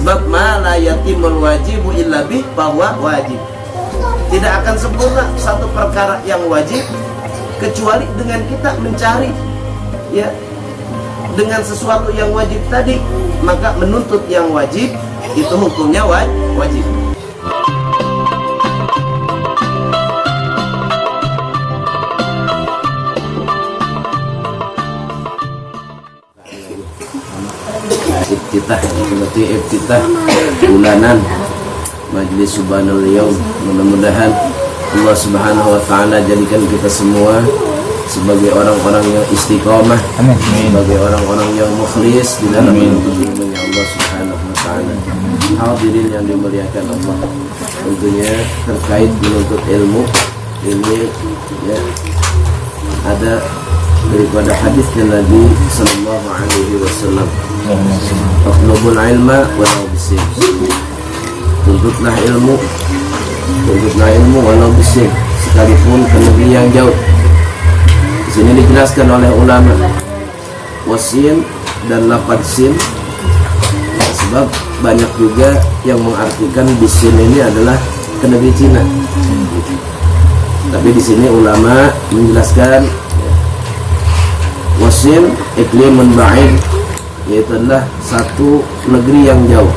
Sebab ma la yatimul wajibu illa bih, bahwa wajib. Tidak akan sempurna satu perkara yang wajib kecuali dengan kita mencari, ya, dengan sesuatu yang wajib tadi. Maka menuntut yang wajib itu hukumnya wajib. Iftitah, seperti iftitah bulanan Majlis Subhanal Yaum. Mudah-mudahan Allah Subhanahu wa Ta'ala jadikan kita semua sebagai orang-orang yang istiqomah, sebagai orang-orang yang mukhlis di dalam menuntut ilmunya Allah Subhanahu wa Ta'ala. Hadirin yang dimuliakan Allah, tentunya terkait menuntut ilmu ini, ya, ada daripada hadisnya Nabi Sallallahu Alaihi Wasallam, "Utlubul ilma walau bisir." Tuntutlah ilmu walau bisir, sekalipun ke negeri yang jauh. Di sini dijelaskan oleh ulama wasin dan lafaz sin, sebab banyak juga yang mengartikan bisin ini adalah ke negeri Cina. Tapi di sini ulama menjelaskan wasin iklimun ba'id, yaitu adalah satu negeri yang jauh.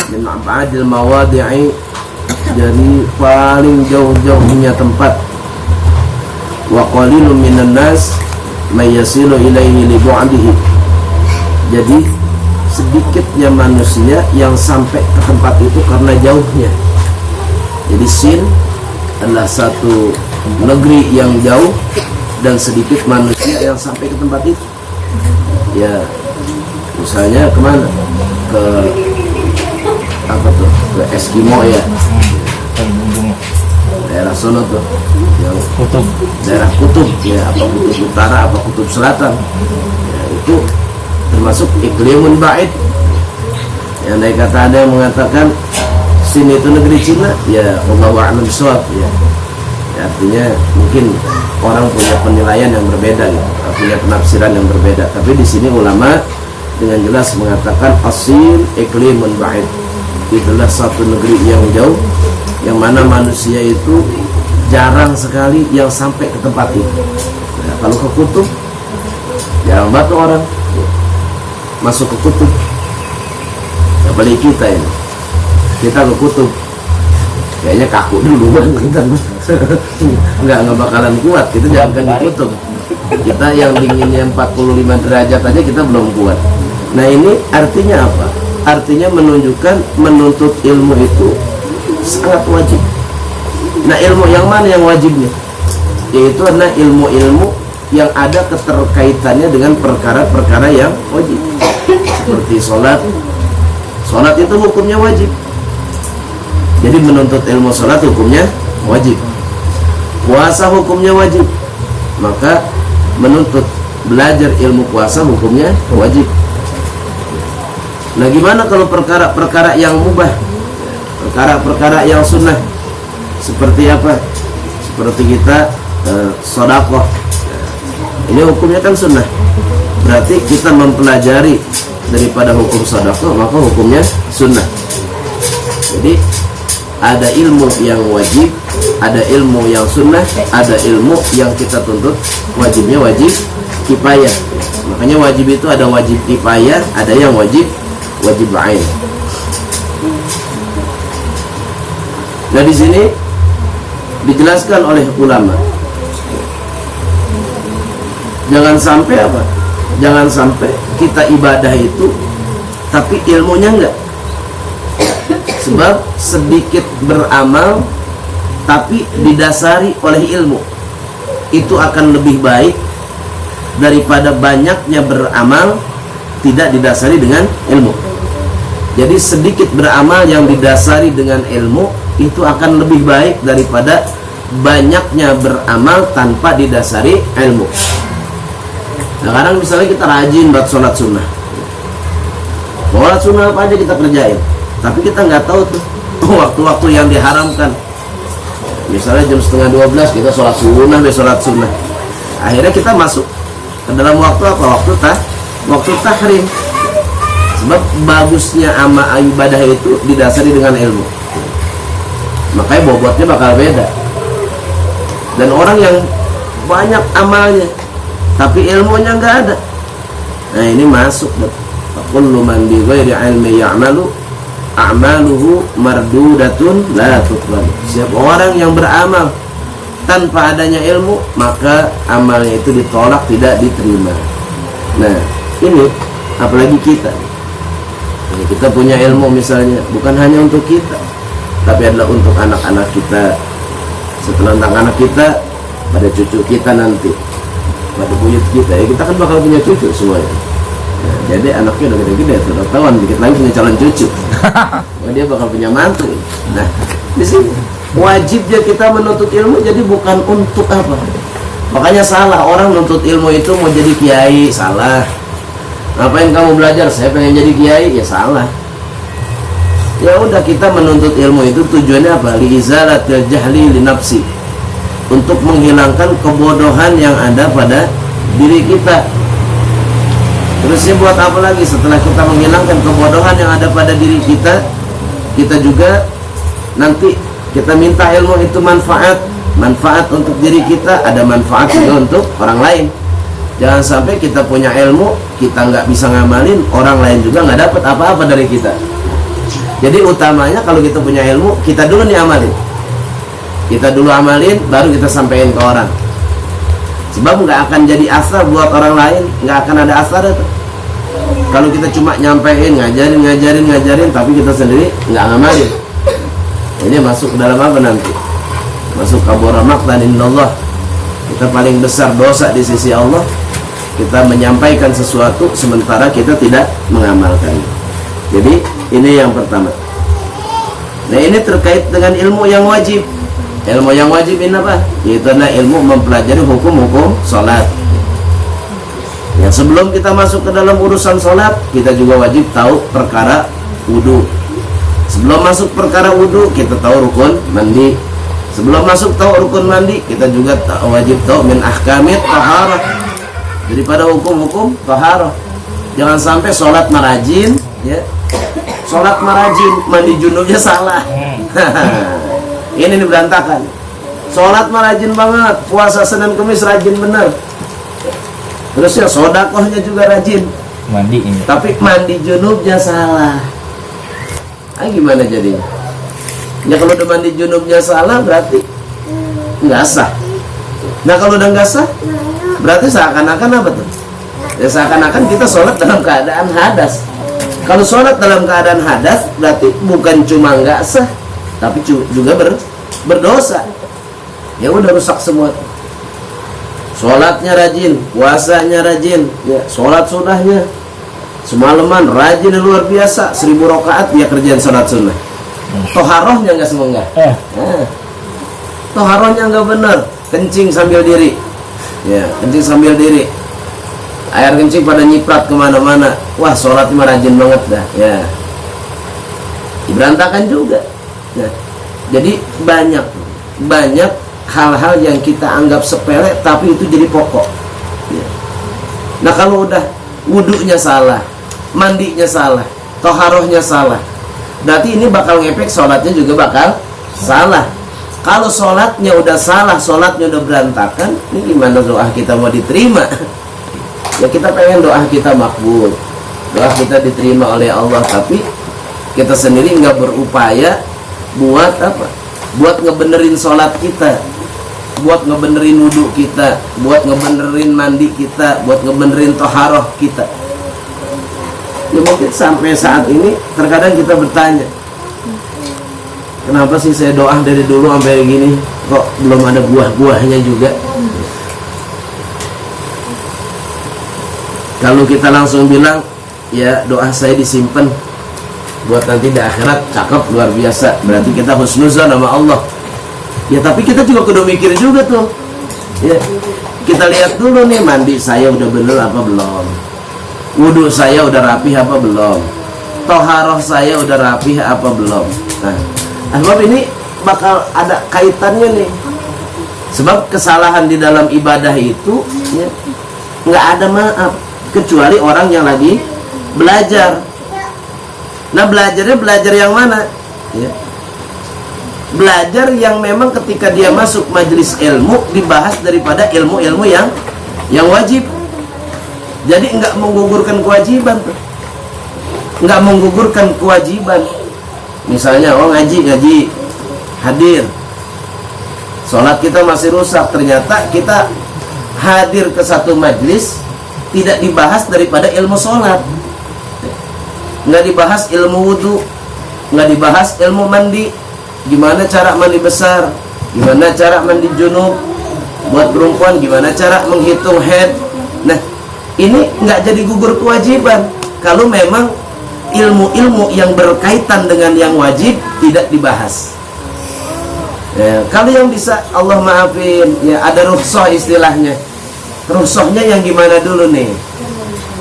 Min abadil mawadi'i, dari paling jauh-jauhnya tempat. Wa qalilun minan nas may yasilu ilaihi li bu'dihi, jadi sedikitnya manusia yang sampai ke tempat itu karena jauhnya. Jadi sin adalah satu negeri yang jauh dan sedikit manusia yang sampai ke tempat itu. Ya, misalnya kemana? Ke apa tuh? Ke Eskimo, ya, daerah sono tuh, yang kutub, daerah kutub, ya, apa kutub utara, apa kutub selatan, ya, itu termasuk iklimun ba'id. Yang dari kata ada yang mengatakan sini itu negeri Cina, ya wallahu a'lam bishawab, ya. Artinya mungkin orang punya penilaian yang berbeda, gitu, punya penafsiran yang berbeda. Tapi di sini ulama dengan jelas mengatakan asil iklimun ba'id, itulah satu negeri yang jauh, yang mana manusia itu jarang sekali yang sampai ke tempat itu. Nah, kalau ke kutub jarang banget orang masuk ke kutub. Apalagi kita ini, kita ke kutub kayaknya kaku duluan kita. nggak bakalan kuat, kita jangan di kutub. Kita yang dinginnya 45 derajat aja kita belum kuat. Nah, ini artinya apa? Artinya menunjukkan menuntut ilmu itu sangat wajib. Nah, ilmu yang mana yang wajibnya? Yaitu adalah ilmu-ilmu yang ada keterkaitannya dengan perkara-perkara yang wajib. Seperti sholat. Sholat itu hukumnya wajib. Jadi menuntut ilmu sholat hukumnya wajib. Puasa hukumnya wajib. Maka menuntut belajar ilmu puasa hukumnya wajib. Nah, gimana kalau perkara-perkara yang mubah, perkara-perkara yang sunnah? Seperti apa? Seperti kita sedekah. Ini hukumnya kan sunnah. Berarti kita mempelajari daripada hukum sedekah, maka hukumnya sunnah. Jadi ada ilmu yang wajib, ada ilmu yang sunnah, ada ilmu yang kita tuntut wajibnya wajib kifayah. Makanya wajib itu ada wajib kifayah, ada yang wajib ain. Nah, di sini dijelaskan oleh ulama, jangan sampai apa? Jangan sampai kita ibadah itu tapi ilmunya enggak. Sebab sedikit beramal tapi didasari oleh ilmu, itu akan lebih baik daripada banyaknya beramal tidak didasari dengan ilmu. Jadi sedikit beramal yang didasari dengan ilmu itu akan lebih baik daripada banyaknya beramal tanpa didasari ilmu. Nah, kadang misalnya kita rajin buat sholat sunnah, sholat sunnah apa aja kita kerjain, tapi kita nggak tahu tuh waktu-waktu yang diharamkan. Misalnya jam 11:30 kita sholat sunnah, akhirnya kita masuk ke dalam waktu apa? Waktu tahrim. Sebab bagusnya ibadah itu didasari dengan ilmu, makanya bobotnya bakal beda. Dan orang yang banyak amalnya tapi ilmunya nggak ada, nah ini masuk. Kullu man bi ghairi ilmi ya'malu a'maluhu mardudatun la tuqbal. Siapa orang yang beramal tanpa adanya ilmu, maka amalnya itu ditolak, tidak diterima. Nah ini apalagi kita. Kita punya ilmu misalnya, bukan hanya untuk kita, tapi adalah untuk anak-anak kita. Setelah anak-anak kita, pada cucu kita nanti, pada buyut kita, ya kita kan bakal punya cucu semuanya. Nah, jadi anaknya udah gede-gede, sudah tahun, dikit lagi punya calon cucu. Nah, dia bakal punya mantu. Nah, di sini wajibnya kita menuntut ilmu, jadi bukan untuk apa. Makanya salah orang menuntut ilmu itu mau jadi kiai, salah. Ngapain kamu belajar? Saya pengen jadi kiai, ya salah. Ya udah, kita menuntut ilmu itu tujuannya apa? Li izalatil jahli li nafsi, untuk menghilangkan kebodohan yang ada pada diri kita. Terusnya buat apa lagi setelah kita menghilangkan kebodohan yang ada pada diri kita? Kita juga nanti kita minta ilmu itu manfaat untuk diri kita, ada manfaat juga untuk orang lain. Jangan sampai kita punya ilmu, kita nggak bisa ngamalin, orang lain juga nggak dapat apa-apa dari kita. Jadi utamanya kalau kita punya ilmu, kita dulu nih amalin. Kita dulu amalin, baru kita sampaikan ke orang. Sebab nggak akan jadi asar buat orang lain, nggak akan ada asar itu. Kalau kita cuma nyampein, ngajarin, tapi kita sendiri nggak ngamalin, ini masuk ke dalam apa nanti? Masuk kabura maqtan indallah. Kita paling besar dosa di sisi Allah, kita menyampaikan sesuatu sementara kita tidak mengamalkannya. Jadi ini yang pertama. Nah ini terkait dengan ilmu yang wajib. Ilmu yang wajib ini apa? Yaitu adalah ilmu mempelajari hukum-hukum sholat. Ya, sebelum kita masuk ke dalam urusan sholat, kita juga wajib tahu perkara wudu. Sebelum masuk perkara wudu, kita tahu rukun mandi. Sebelum masuk tahu rukun mandi, kita juga wajib tahu min ahkamit taharah, daripada hukum-hukum taharah. Jangan sampai sholat marajin, ya, sholat marajin, mandi junubnya salah. Ini berantakan. Sholat marajin banget, puasa Senin Kemis rajin bener. Terus ya sodakohnya juga rajin, mandi ini, tapi mandi junubnya salah. Gimana jadinya? Ya kalau udah mandi junubnya salah berarti nggak sah. Nah kalau udah nggak sah, berarti seakan-akan apa tuh? Ya seakan-akan kita sholat dalam keadaan hadas. Kalau sholat dalam keadaan hadas, berarti bukan cuma nggak sah, tapi juga berdosa. Ya udah rusak semua. Sholatnya rajin, puasanya rajin, ya sholat sunnahnya semalaman rajin luar biasa, 1000 rakaat dia kerjaan sholat sunnah. Toharohnya nggak semoga. Toharohnya nggak benar, kencing sambil diri, ya kencing sambil diri, air kencing pada nyiprat kemana-mana. Wah sholatnya rajin banget dah, ya berantakan juga. Nah, jadi banyak hal-hal yang kita anggap sepele tapi itu jadi pokok, ya. Nah kalau udah wudunya salah, mandinya salah, toharohnya salah, berarti ini bakal ngefek sholatnya juga bakal salah. Kalau sholatnya udah salah, sholatnya udah berantakan, ini gimana doa kita mau diterima? Ya kita pengen doa kita makbul, doa kita diterima oleh Allah, tapi kita sendiri nggak berupaya buat apa? Buat ngebenerin sholat kita, buat ngebenerin wudhu kita, buat ngebenerin mandi kita, buat ngebenerin toharoh kita. Ya mungkin sampai saat ini terkadang kita bertanya, kenapa sih saya doa dari dulu sampai gini kok belum ada buah-buahnya juga? Kalau kita langsung bilang, ya doa saya disimpan buat nanti di akhirat, cakep, luar biasa, berarti kita husnuzan sama Allah. Ya tapi kita juga kudu mikir juga tuh, ya kita lihat dulu nih, mandi saya udah bener apa belum, wudhu saya udah rapih apa belum, toharoh saya udah rapih apa belum. Nah sebab ini bakal ada kaitannya nih, sebab kesalahan di dalam ibadah itu ya, nggak ada maaf kecuali orang yang lagi belajar. Nah, belajarnya belajar yang mana? Ya. Belajar yang memang ketika dia masuk majelis ilmu dibahas daripada ilmu-ilmu yang wajib. Jadi enggak menggugurkan kewajiban tuh. Enggak menggugurkan kewajiban. Misalnya ngaji hadir. Sholat kita masih rusak, ternyata kita hadir ke satu majelis tidak dibahas daripada ilmu sholat, nggak dibahas ilmu wudhu, nggak dibahas ilmu mandi, gimana cara mandi besar, gimana cara mandi junub, buat perempuan gimana cara menghitung head. Nah, ini nggak jadi gugur kewajiban kalau memang ilmu-ilmu yang berkaitan dengan yang wajib tidak dibahas. Ya, kalau yang bisa Allah maafin, ya ada rukhsah istilahnya. Rukhsahnya yang gimana dulu nih?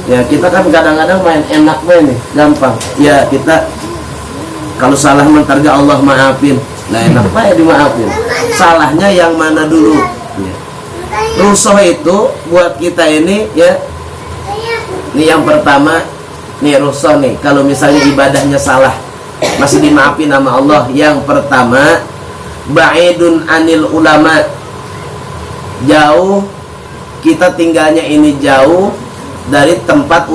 Ya kita kan kadang-kadang main enak nih, gampang. Ya kita kalau salah mentarga Allah maafin, nah enak ya dimaafin. Salahnya yang mana dulu? Ya. Rukhsah itu buat kita ini ya. Ini yang pertama, nih rukhsah nih. Kalau misalnya ibadahnya salah, masih dimaafin sama Allah. Yang pertama, ba'idun anil ulama, jauh, kita tinggalnya ini jauh dari tempat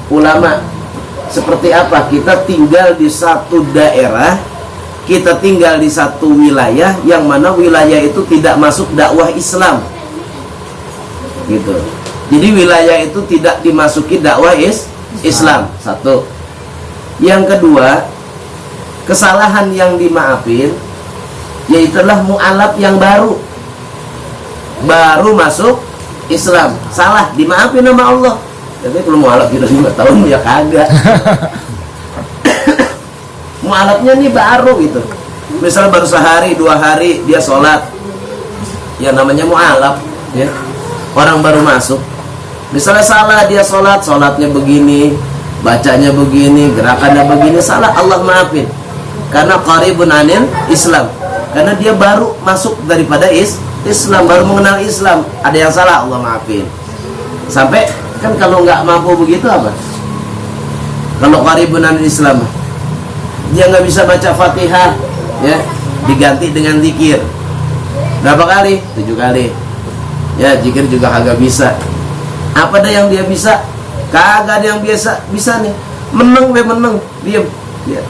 ulama. Seperti apa? Kita tinggal di satu daerah, kita tinggal di satu wilayah yang mana wilayah itu tidak masuk dakwah Islam gitu. Jadi wilayah itu tidak dimasuki dakwah Islam. Satu. Yang kedua, kesalahan yang dimaafin yaitulah mu'alaf yang baru masuk Islam, salah dimaafin sama Allah. Tapi kalau mu'alaf kita 5 tahun ya kagak. Mu'alafnya nih baru gitu, misalnya baru sehari 2 hari dia sholat, ya namanya mu'alaf ya, orang baru masuk. Misalnya salah dia sholatnya begini, bacanya begini, gerakannya begini, salah, Allah maafin karena qaribun anil Islam, karena dia baru masuk daripada Islam, baru mengenal Islam. Ada yang salah, Allah maafin. Sampai kan kalau nggak mampu begitu apa? Kalau qaribun anil Islam, dia nggak bisa baca Fatihah, ya diganti dengan zikir. Berapa kali? 7 kali. Ya zikir juga agak bisa. Apa ada yang dia bisa? Kagak ada yang bisa nih. Meneng, diem. Ya.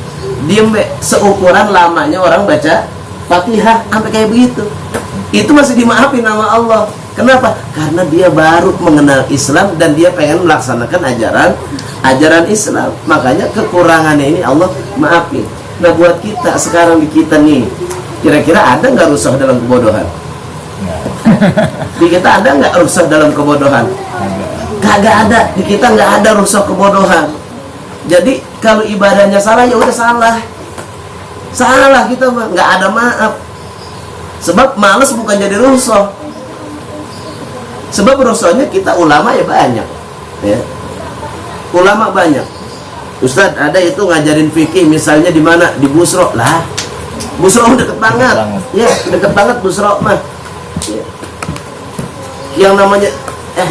Diem seukuran lamanya orang baca Fatihah sampai kayak begitu. Itu masih dimaafin sama Allah. Kenapa? Karena dia baru mengenal Islam dan dia pengen melaksanakan ajaran Islam. Makanya kekurangannya ini Allah maafin. Nah buat kita sekarang di kita nih, kira-kira ada nggak rusak dalam kebodohan? Di kita ada nggak rusak dalam kebodohan? Kagak ada. Di kita nggak ada rusak kebodohan. Jadi kalau ibadahnya salah ya udah salah kita mah nggak ada maaf. Sebab malas bukan jadi rusuh. Sebab rusuhnya kita ulama ya banyak ya. Ulama banyak. Ustadz ada itu ngajarin fikih misalnya di mana? Di Busro lah. Busro deket banget. Ya deket banget Busro mah ya. Yang namanya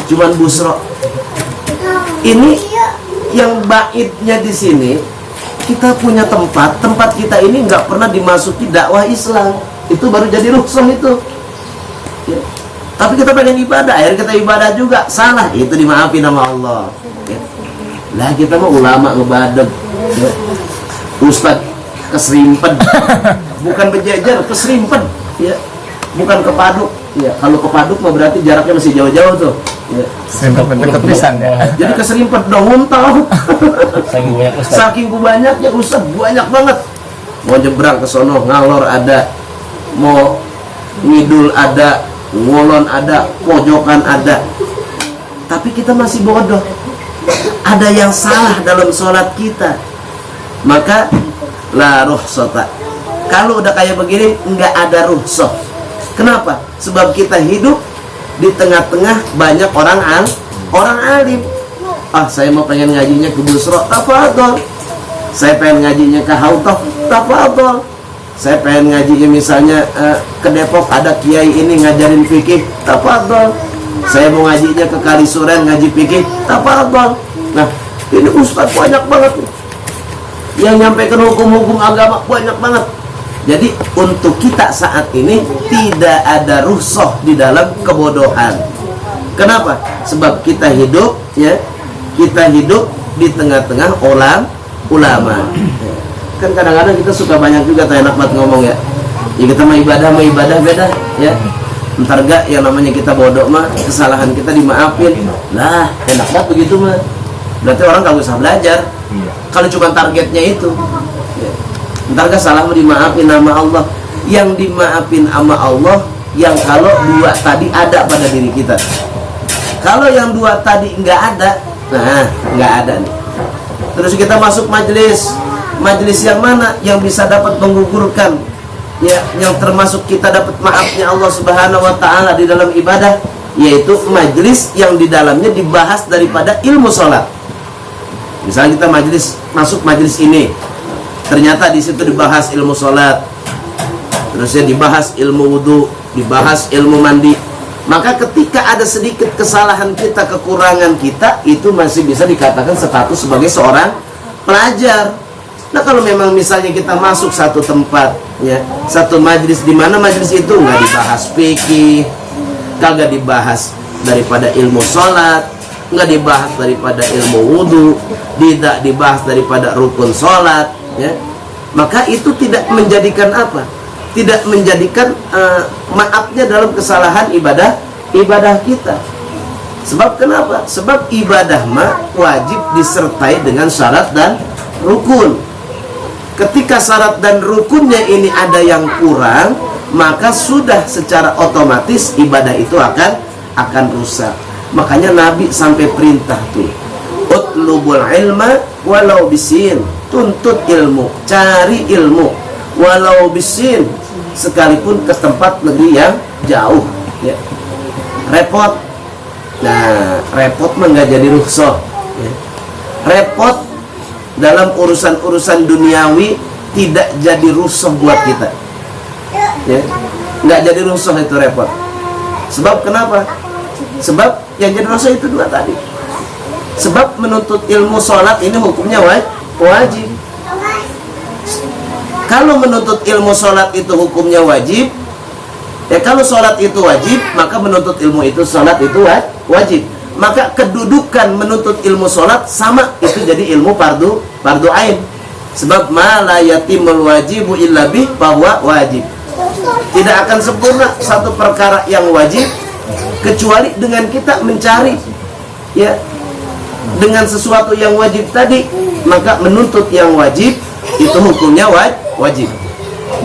cuman Busro. Ini yang baidnya di sini, kita punya tempat kita ini nggak pernah dimasuki dakwah Islam. Itu baru jadi rukhsah itu ya. Tapi kita pengen ibadah, akhirnya kita ibadah juga salah, itu dimaafin sama Allah ya. Lah kita mah ulama ngebadeg ya. Ustadz keserimpet bukan berjejer, keserimpet ya, bukan kepaduk ya. Kalau kepaduk mah berarti jaraknya masih jauh-jauh tuh ya. Deket pisan ya. Jadi keserimpet dong, muntah. Saking banyaknya Ustadz, banyak banget. Mau nyebrang ke sono ngalor ada, mau ngidul ada, ngolon ada, pojokan ada. Tapi kita masih bodoh. Ada yang salah dalam sholat kita, maka la rukhsata. Kalau udah kayak begini nggak ada rukhsah. Kenapa? Sebab kita hidup di tengah-tengah banyak orang alim. Saya mau pengen ngajinya ke Busro, tafadhol. Saya pengen ngajinya ke Hautah, tafadhol. Saya pengen ngajinya misalnya ke Depok, ada kiai ini ngajarin fikih, tafadhol. Saya mau ngajinya ke Kalisuren ngaji fikih, tafadhol. Nah, ini ustaz banyak banget nih. yang nyampaikan hukum-hukum agama banyak banget. Jadi untuk kita saat ini tidak ada rukhsah di dalam kebodohan. Kenapa? Sebab kita hidup ya, kita hidup di tengah-tengah ulama. Kan kadang-kadang kita suka banyak juga enak banget ngomong ya. Ya kita mau ibadah beda ya. Ntar gak yang namanya kita bodoh mah, kesalahan kita dimaafin. Lah, enak banget begitu mah. Berarti orang gak usah belajar. Kalau cuma targetnya itu. Ya. Ntar gak salah mau dimaafin sama Allah. Yang dimaafin sama Allah yang kalau dua tadi ada pada diri kita. Kalau yang dua tadi nggak ada, nah nggak ada nih. Terus kita masuk majelis yang mana yang bisa dapat menggugurkan ya, yang termasuk kita dapat maafnya Allah Subhanahu wa taala di dalam ibadah, yaitu majelis yang di dalamnya dibahas daripada ilmu sholat. Misalnya kita masuk majelis ini, ternyata di situ dibahas ilmu sholat, terusnya dibahas ilmu wudhu, dibahas ilmu mandi. Maka ketika ada sedikit kesalahan kita, kekurangan kita, itu masih bisa dikatakan status sebagai seorang pelajar. Nah kalau memang misalnya kita masuk satu tempat ya, satu majelis, di mana majelis itu nggak dibahas fikih, kagak dibahas daripada ilmu sholat, nggak dibahas daripada ilmu wudhu, tidak dibahas daripada rukun sholat ya, maka itu tidak menjadikan apa? Tidak menjadikan maafnya dalam kesalahan ibadah kita. Sebab kenapa? Sebab ibadah mah wajib disertai dengan syarat dan rukun. Ketika syarat dan rukunnya ini ada yang kurang, maka sudah secara otomatis ibadah itu akan rusak. Makanya Nabi sampai perintah tuh, utlubul ilma walau bisin, tuntut ilmu, cari ilmu walau bisin, sekalipun ke tempat negeri yang jauh ya. Repot. Nah, repot mah nggak jadi rukhsah ya. Repot dalam urusan-urusan duniawi tidak jadi rukhsah buat kita ya. Nggak jadi rukhsah itu repot. Sebab kenapa? Sebab yang jadi rukhsah itu dua tadi. Sebab menuntut ilmu sholat ini hukumnya wajib. Kalau menuntut ilmu sholat itu hukumnya wajib ya, kalau sholat itu wajib, maka menuntut ilmu itu sholat itu wajib. Maka kedudukan menuntut ilmu sholat sama, itu jadi ilmu fardu ain. Sebab ma la yatimul wajibu illa bih, bahwa wajib. Tidak akan sempurna satu perkara yang wajib kecuali dengan kita mencari ya, dengan sesuatu yang wajib tadi. Maka menuntut yang wajib itu hukumnya wajib.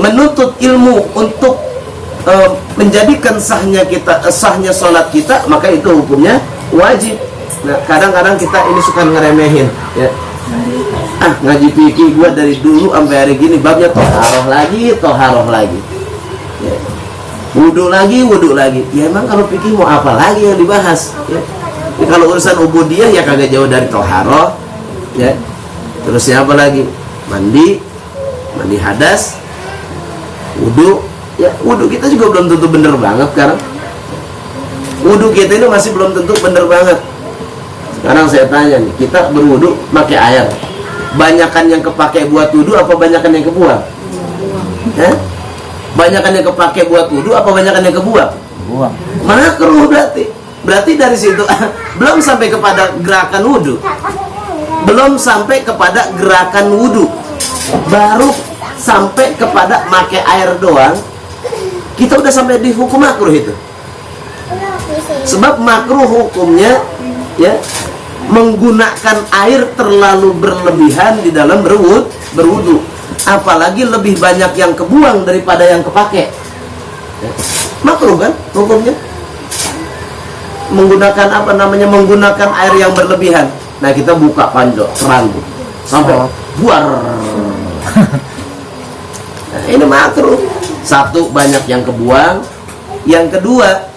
Menuntut ilmu untuk menjadikan sahnya sholat kita, maka itu hukumnya wajib. Nah kadang-kadang kita ini suka ngeremehin ya. Ngaji fikih gua dari dulu sampai hari gini babnya toharoh lagi ya. Wudhu lagi ya. Emang kalau fikih mau apa lagi yang dibahas ya? Ya kalau urusan ubudiyah ya kagak jauh dari toharoh ya. Terusnya apa lagi? Mandi hadas, wudhu ya. Wudhu kita juga belum tentu bener banget sekarang. Wudhu kita ini masih belum tentu bener banget. Sekarang saya tanya nih, kita berwudhu pakai air, banyakan yang kepake buat wudhu apa banyakan yang kebuang? Banyakan yang kepake buat wudhu apa banyakan yang kebuang? Buang. Makruh berarti dari situ belum sampai kepada gerakan wudhu. Baru sampai kepada make air doang, kita udah sampai di hukum makruh itu. Sebab makruh hukumnya ya, menggunakan air terlalu berlebihan di dalam berwudu. Apalagi lebih banyak yang kebuang daripada yang kepake ya. Makruh kan hukumnya. Menggunakan air yang berlebihan. Nah kita buka panjang keran sampai buar. Nah, ini makruh. Satu, banyak yang kebuang. Yang kedua,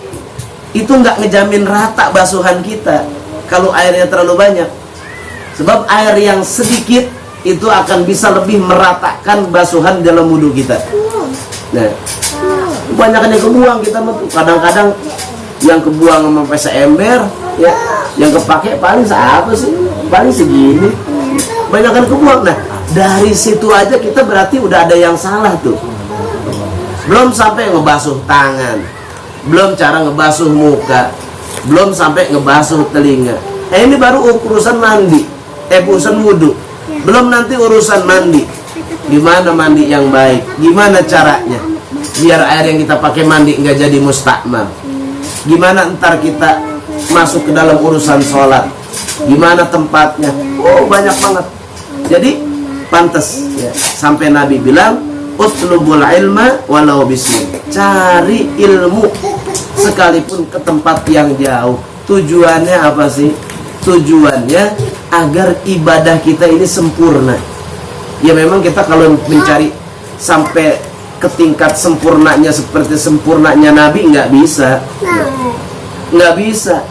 itu nggak ngejamin rata basuhan kita kalau airnya terlalu banyak. Sebab air yang sedikit itu akan bisa lebih meratakan basuhan dalam wudhu kita. Nah, kebanyakan yang kebuang kita kadang-kadang yang kebuang sampai seember ya, yang kepake paling seapa sih? Paling segini. Banyakan kebuang. Nah, Dari situ aja kita berarti udah ada yang salah tuh. Belum sampai ngebasuh tangan, belum cara ngebasuh muka, belum sampai ngebasuh telinga. Ini baru urusan mandi, urusan wudhu. Belum nanti urusan mandi. Gimana mandi yang baik? Gimana caranya? Biar air yang kita pakai mandi nggak jadi mustakmal. Gimana ntar kita masuk ke dalam urusan sholat? Gimana tempatnya? Oh, banyak banget. Jadi pantas ya, sampai Nabi bilang utlubul ilma walau bisin. Cari ilmu sekalipun ke tempat yang jauh. Tujuannya apa sih? Tujuannya agar ibadah kita ini sempurna. Ya memang kita kalau mencari sampai ke tingkat sempurnanya seperti sempurnanya Nabi nggak bisa. Nggak bisa.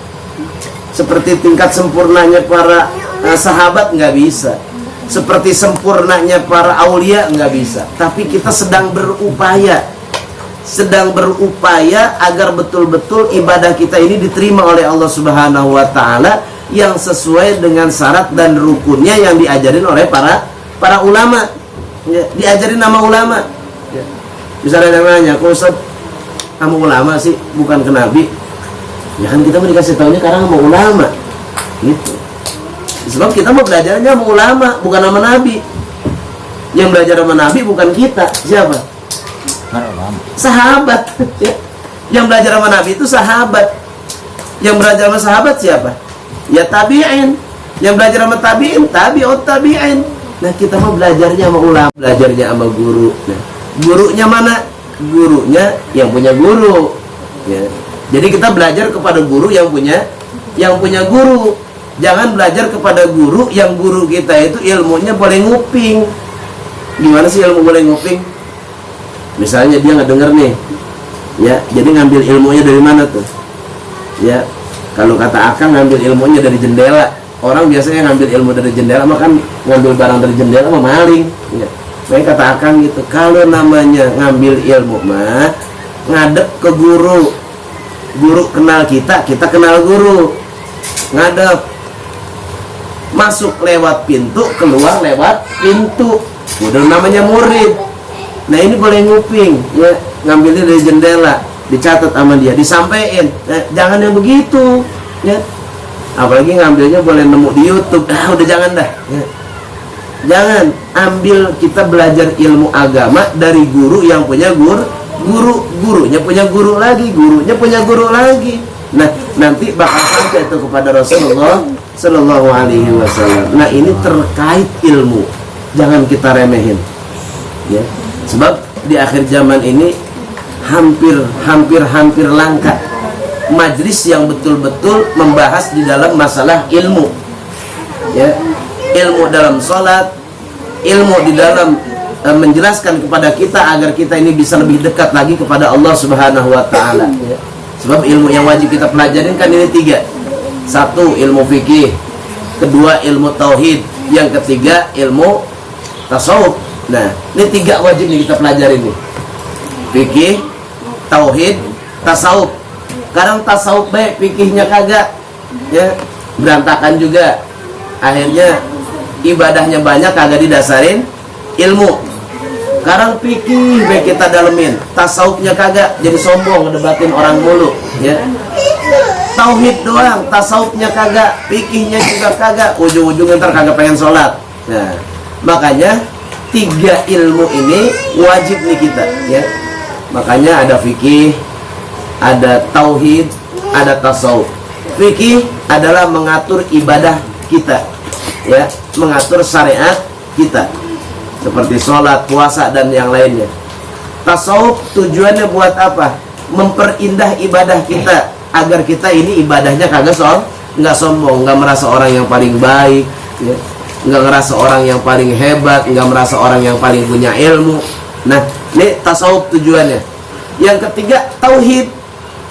Seperti tingkat sempurnanya para sahabat nggak bisa. Seperti sempurnanya para aulia nggak bisa. Tapi kita sedang berupaya agar betul-betul ibadah kita ini diterima oleh Allah Subhanahu wa Ta'ala yang sesuai dengan syarat dan rukunnya yang diajarin oleh para ulama ya, diajarin nama ulama ya. Misalnya yang nanya, kok Ustaz kamu ulama sih bukan ke Nabi ya, kan kita mau dikasih tahunya karena sama ulama gitu. Sebab kita mau belajarnya sama ulama, bukan sama Nabi. Yang belajar sama Nabi bukan kita. Siapa? Sahabat ya. Yang belajar sama Nabi itu sahabat. Yang belajar sama sahabat siapa? Ya tabi'in. Yang belajar sama tabi'in, tabi'ut tabi'in. Nah kita mau belajarnya sama ulama, belajarnya sama guru. Nah, gurunya mana? Gurunya yang punya guru ya. Jadi kita belajar kepada guru yang punya guru. Jangan belajar kepada guru yang guru kita itu ilmunya boleh nguping. Gimana sih ilmu boleh nguping? Misalnya dia nggak denger nih, ya, jadi ngambil ilmunya dari mana tuh? Ya, kalau kata Akang ngambil ilmunya dari jendela. Orang biasanya ngambil ilmu dari jendela, makan ngambil barang dari jendela mah maling. Ya. Makanya kata Akang gitu, kalau namanya ngambil ilmu mah ngadep ke guru. Guru kenal kita, kita kenal guru. Ngadep. Masuk lewat pintu, keluar lewat pintu. Udah namanya murid. Nah ini boleh nguping ya, ngambilnya dari jendela, dicatat sama dia, disampaikan. Nah, jangan yang begitu ya. Apalagi ngambilnya boleh nemu di YouTube. Udah jangan dah ya. Jangan ambil, kita belajar ilmu agama dari guru yang punya gurunya punya guru lagi, gurunya punya guru lagi. Nah, nanti bakal sampai itu kepada Rasulullah Sallallahu Alaihi Wasallam. Nah, ini terkait ilmu, jangan kita remehin, ya. Sebab di akhir zaman ini hampir langka majlis yang betul-betul membahas di dalam masalah ilmu, ya. Ilmu dalam sholat, ilmu di dalam menjelaskan kepada kita agar kita ini bisa lebih dekat lagi kepada Allah Subhanahu Wa Taala. Ya. Sebab ilmu yang wajib kita pelajarin kan ini 3. 1 ilmu fikih, 2 ilmu tauhid, yang ketiga ilmu tasawuf. Nah, ini 3 wajib nih kita pelajarin nih. Fikih, tauhid, tasawuf. Kadang tasawuf baik, fikihnya kagak. Ya, berantakan juga. Akhirnya ibadahnya banyak kagak didasarin ilmu. Sekarang fikih baik kita dalemin, tasawufnya kagak, jadi sombong ngedebatin orang mulu ya. Tauhid doang, tasawufnya kagak, fikihnya juga kagak, ujung-ujungnya ntar kagak pengen sholat. Nah, makanya 3 ilmu ini wajib nih kita ya. Makanya ada fikih, ada tauhid, ada tasawuf. Fikih adalah mengatur ibadah kita ya, mengatur syariat kita seperti sholat, puasa, dan yang lainnya. Tasawuf tujuannya buat apa? Memperindah ibadah kita agar kita ini ibadahnya kagak nggak sombong, nggak merasa orang yang paling baik, ya. Nggak merasa orang yang paling hebat, nggak merasa orang yang paling punya ilmu. Nah, ini tasawuf tujuannya. Yang ketiga tauhid,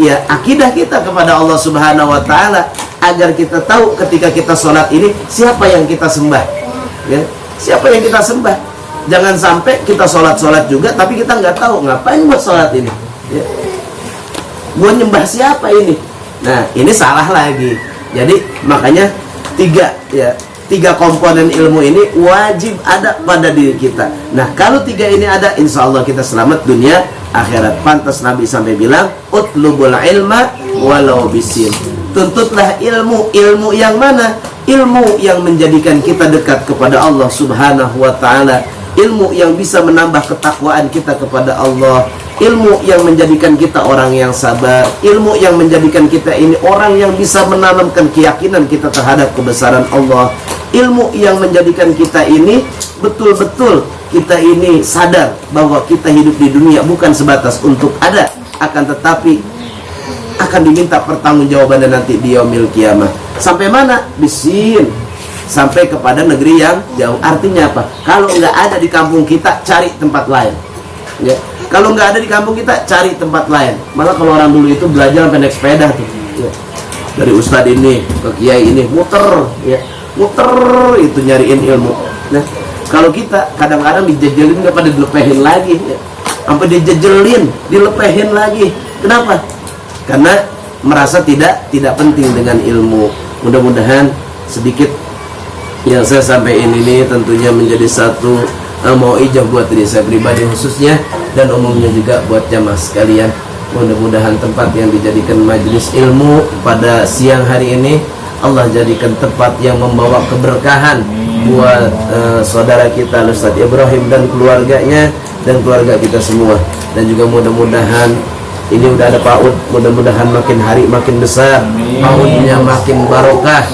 ya akidah kita kepada Allah Subhanahu Wa Taala agar kita tahu ketika kita sholat ini siapa yang kita sembah, ya. Siapa yang kita sembah. Jangan sampai kita sholat juga tapi kita nggak tahu ngapain buat sholat ini ya. Gua nyembah siapa ini. Nah ini salah lagi. Jadi makanya 3 ya, tiga komponen ilmu ini wajib ada pada diri kita. Nah, kalau tiga ini ada, insya Allah kita selamat dunia akhirat. Pantas Nabi sampai bilang, utlubul ilma walau bisin. Tuntutlah ilmu. Ilmu yang mana? Ilmu yang menjadikan kita dekat kepada Allah subhanahu wa ta'ala. Ilmu yang bisa menambah ketakwaan kita kepada Allah. Ilmu yang menjadikan kita orang yang sabar. Ilmu yang menjadikan kita ini orang yang bisa menanamkan keyakinan kita terhadap kebesaran Allah. Ilmu yang menjadikan kita ini betul-betul kita ini sadar bahwa kita hidup di dunia bukan sebatas untuk ada, akan tetapi akan diminta pertanggungjawabannya nanti di yaumil kiamah. Sampai mana? Bisin. Sampai kepada negeri yang jauh. Artinya apa? Kalau nggak ada di kampung kita, cari tempat lain. Ya. Kalau nggak ada di kampung kita, cari tempat lain. Malah kalau orang dulu itu belajar sampai naik sepeda tuh. Ya. Dari ustadz ini ke kiai ini muter, ya. Muter itu nyariin ilmu. Nah, kalau kita kadang-kadang dijejelin nggak pada dilepehin lagi, ya. Sampai dijejelin, dilepehin lagi. Kenapa? Karena merasa tidak penting dengan ilmu. Mudah-mudahan sedikit yang saya sampaikan ini tentunya menjadi satu mau'izah buat diri saya pribadi khususnya, dan umumnya juga buat jamaah sekalian. Mudah-mudahan tempat yang dijadikan majelis ilmu pada siang hari ini Allah jadikan tempat yang membawa keberkahan buat saudara kita Ustaz Ibrahim dan keluarganya dan keluarga kita semua. Dan juga mudah-mudahan ini udah ada PAUD, mudah-mudahan makin hari makin besar, PAUD-nya makin barokah,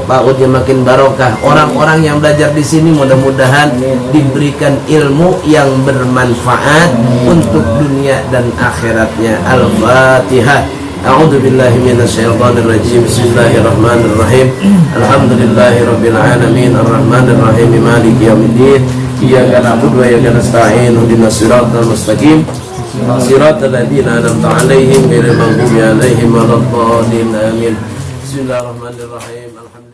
PAUD-nya makin barokah. Orang-orang yang belajar di sini mudah-mudahan diberikan ilmu yang bermanfaat untuk dunia dan akhiratnya. Al-Fatihah. A'udzu billahi minasyaitonir rajim. Bismillahirrahmanirrahim. Alhamdulillahirabbil alamin arrahmanir rahim maliki yaumiddin. Iyyaka na'budu wa iyyaka nasta'in. Ihdinas siratal mustaqim. Siratal ladzina an'amta 'alaihim ghairil maghdubi 'alaihim waladdallin. Amin. Bismillahirrahmanirrahim. Alhamdulillah.